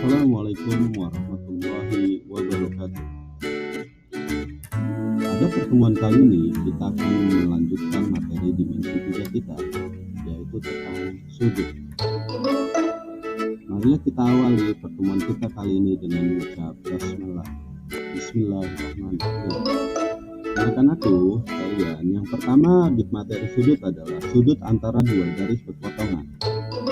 Assalamualaikum warahmatullahi wabarakatuh. Pada pertemuan kali ini kita akan melanjutkan materi dimensi 3 kita, yaitu tentang sudut. Mari kita awali pertemuan kita kali ini dengan mengucap basmalah. Bismillahirrahmanirrahim. Karena itu, kalian yang pertama di materi sudut adalah sudut antara dua garis berpotongan.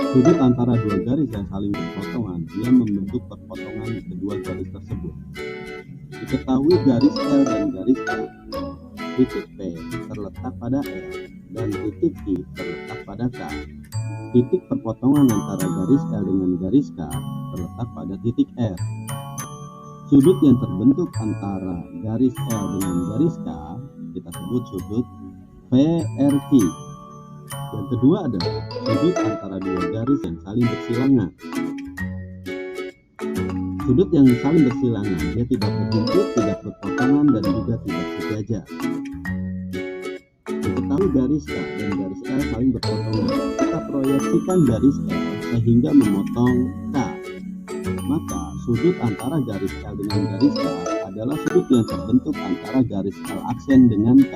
Sudut antara dua garis yang saling berpotongan, dia membentuk perpotongan kedua garis tersebut. Diketahui garis L dan garis A, titik P terletak pada L dan titik I terletak pada K. Titik perpotongan antara garis L dengan garis K terletak pada titik R. Sudut yang terbentuk antara garis L dengan garis K kita sebut sudut VRQ. Yang kedua adalah sudut antara dua garis yang saling bersilangan. Sudut yang saling bersilangan, dia tidak berhimpit, tidak berpotongan, dan juga tidak sejajar. Diketahui garis K dan garis L saling berpotongan, kita proyeksikan garis L sehingga memotong K. Maka sudut antara garis L dengan garis K adalah sudut yang terbentuk antara garis L aksen dengan K.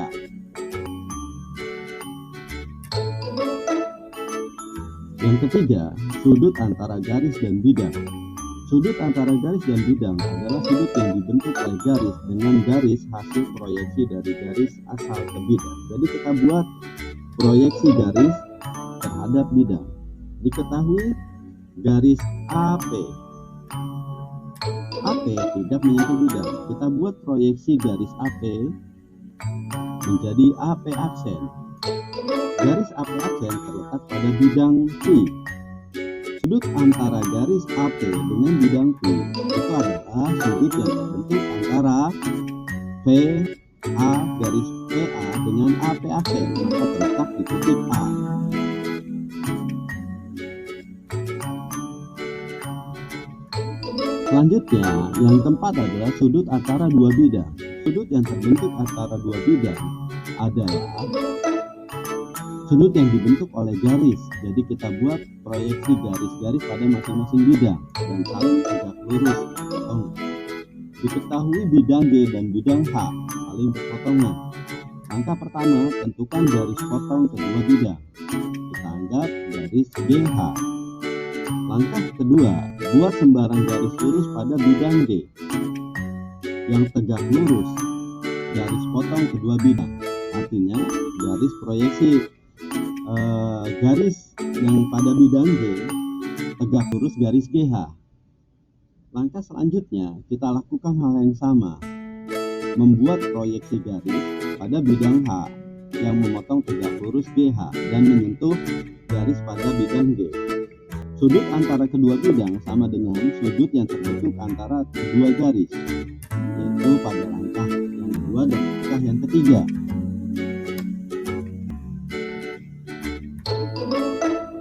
Yang ketiga, sudut antara garis dan bidang. Sudut antara garis dan bidang adalah sudut yang dibentuk oleh garis dengan garis hasil proyeksi dari garis asal ke bidang. Jadi kita buat proyeksi garis terhadap bidang. Diketahui garis AP tidak menyentuh bidang. Kita buat proyeksi garis AP menjadi AP aksen. Garis AP aksen terletak pada bidang P. Sudut antara garis AP dengan bidang P itu adalah sudut yang terbentuk antara VA garis PA dengan AP aksen, maka terletak di titik A. Selanjutnya, yang keempat adalah sudut antara dua bidang. Sudut yang terbentuk antara dua bidang adalah sudut yang dibentuk oleh garis. Jadi kita buat proyeksi garis-garis pada masing-masing bidang dan saling tegak lurus berpotongan. Diketahui bidang G dan bidang H saling berpotongan. Langkah pertama, tentukan garis potong kedua bidang. Kita anggap garis GH. Langkah kedua, buat sembarang garis lurus pada bidang G yang tegak lurus garis potong kedua bidang. Artinya garis proyeksi garis yang pada bidang G tegak lurus garis GH. Langkah selanjutnya kita lakukan hal yang sama, membuat proyeksi garis pada bidang H yang memotong tegak lurus GH dan menyentuh garis pada bidang G. Sudut antara kedua bidang sama dengan sudut yang terbentuk antara kedua garis, yaitu pada langkah yang kedua dan langkah yang ketiga.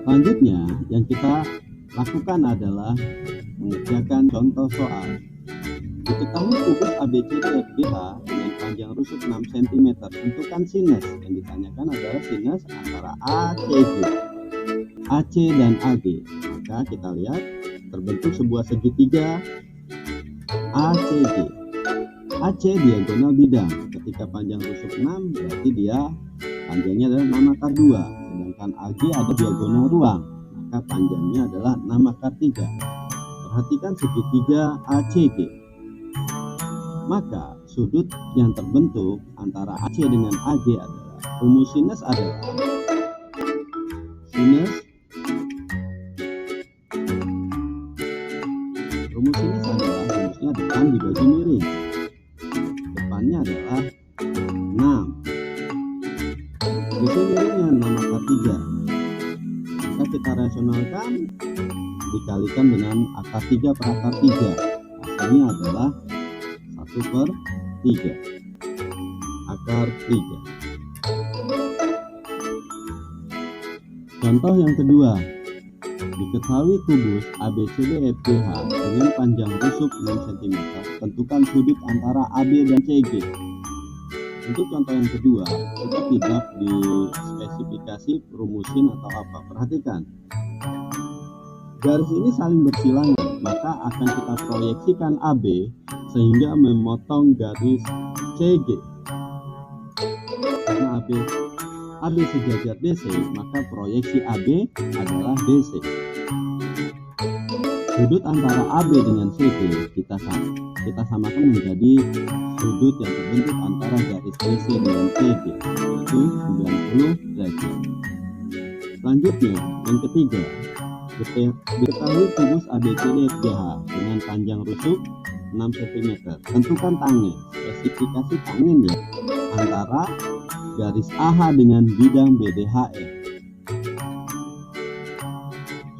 Selanjutnya yang kita lakukan adalah mengerjakan contoh soal. Diketahui kubus ABCDFGH dengan panjang rusuk 6 cm. Tentukan sinus. Yang ditanyakan adalah sinus antara ACG, AC dan AG. Maka kita lihat terbentuk sebuah segitiga ACG. AC diagonal bidang. Ketika panjang rusuk 6 berarti dia panjangnya adalah 6 akar 2. Sedangkan AG ada diagonal ruang, maka panjangnya adalah 6 akar 3. Perhatikan segitiga ACG. Maka sudut yang terbentuk antara AC dengan AG adalah rumus sinus adalah rumusnya depan dibagi miring. Depannya adalah 6. Di sini miringnya 6 akar 3. Maka kita rasionalkan, dikalikan dengan akar 3 per akar 3. Hasilnya adalah 1/3 akar 3. Contoh yang kedua, diketahui kubus ABCDFGH dengan panjang rusuk 6 cm. Tentukan sudut antara AB dan CG. Untuk contoh yang kedua, kita tidak dispesifikasi rumusin atau apa. Perhatikan, garis ini saling bersilangan. maka akan kita proyeksikan AB sehingga memotong garis CG. Karena AB sejajar DC, maka proyeksi AB adalah DC. Sudut antara AB dengan CG kita samakan menjadi sudut yang terbentuk antara garis DC dengan CG, yaitu 90 derajat. Selanjutnya, yang ketiga, diketahui kubus ABCDFGH dengan panjang rusuk 6 cm. Tentukan tangent, spesifikasi tangent ya, antara garis AH dengan bidang BDHF.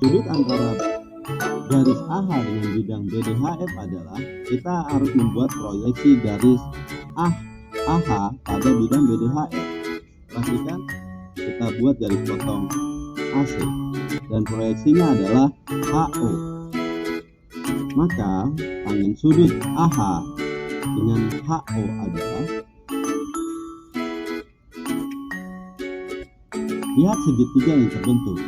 Sudut antara garis AH dengan bidang BDHF adalah kita harus membuat proyeksi garis AH pada bidang BDHF. Perhatikan, kita buat garis potong AC dan proyeksinya adalah HO. Maka tangent sudut AH dengan HO adalah, lihat segitiga yang terbentuk,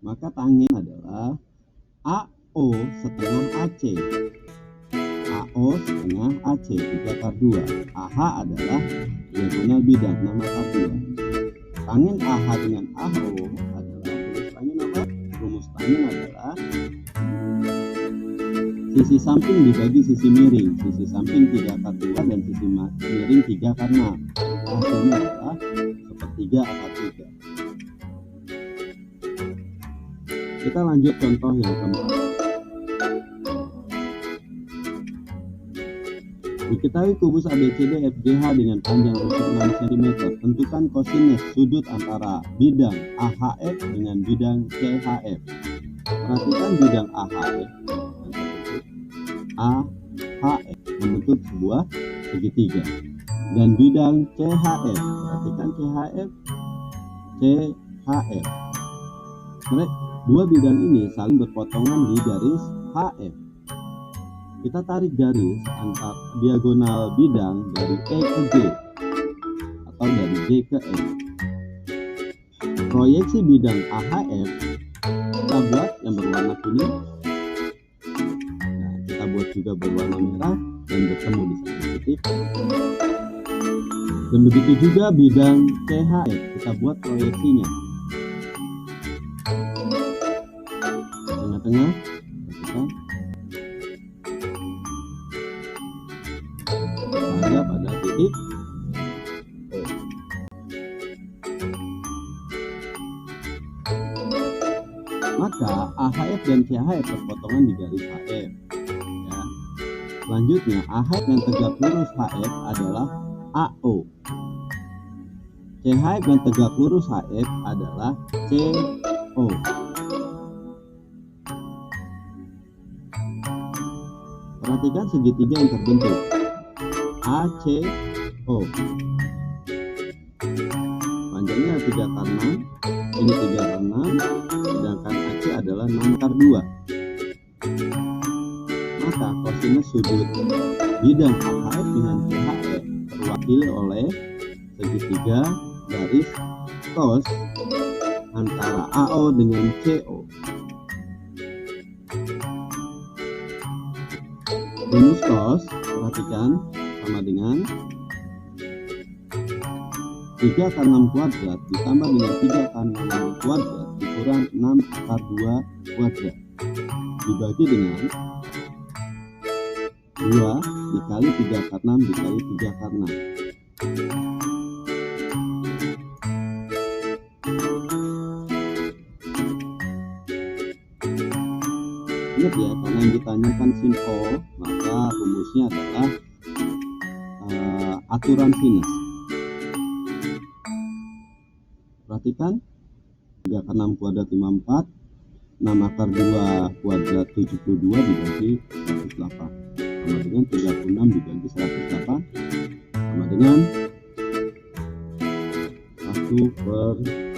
maka tangent adalah AO setengah AC. AO setengah AC 3/2. AH adalah diagonal bidang 6/2. Tangent AH dengan AO adalah, rumus tangent adalah sisi samping dibagi sisi miring. Sisi samping 3/2 dan sisi miring 3/6. Hasilnya adalah 1/3/3. Kita lanjut contoh yang keempat. Diketahui kubus ABCDFGH dengan panjang rusuk 6 cm. Tentukan kosinus sudut antara bidang AHF dengan bidang CHF. Perhatikan bidang AHF membentuk sebuah segitiga, dan bidang CHF, perhatikan CHF. Dua bidang ini saling berpotongan di garis HF. Kita tarik garis antar diagonal bidang dari E ke G atau dari G ke E. Proyeksi bidang AHF kita buat yang berwarna kuning. Nah, kita buat juga berwarna merah dan bertemu di satu titik. Dan begitu juga bidang CHF, kita buat proyeksinya. Tengah-tengah, ada pada titik O. Maka AHF dan CHF berpotongan di garis HF. Ya. Selanjutnya, AHF yang tegak lurus HF adalah AO. CHF yang tegak lurus HF adalah CO. Perhatikan segitiga yang terbentuk ACO. Panjangnya 3/6, ini 3/6, sedangkan AC adalah 6/2. Maka kosinus sudut bidang AHF dengan CHF terwakili oleh segitiga garis cos antara AO dengan CO. Rumus cos, perhatikan, sama dengan 3/6 kuadrat ditambah dengan 3/6 kuadrat dikurang 6/2 kuadrat dibagi dengan 2 dikali 3/6 dikali 3/6. Ingat ya, karena yang ditanyakan sin O, maka rumusnya adalah aturan sinus. Perhatikan, 3/6 kuadrat 54, 6/2 kuadrat 72 dibagi 108 sama dengan 36 dibagi 108 sama dengan 1/.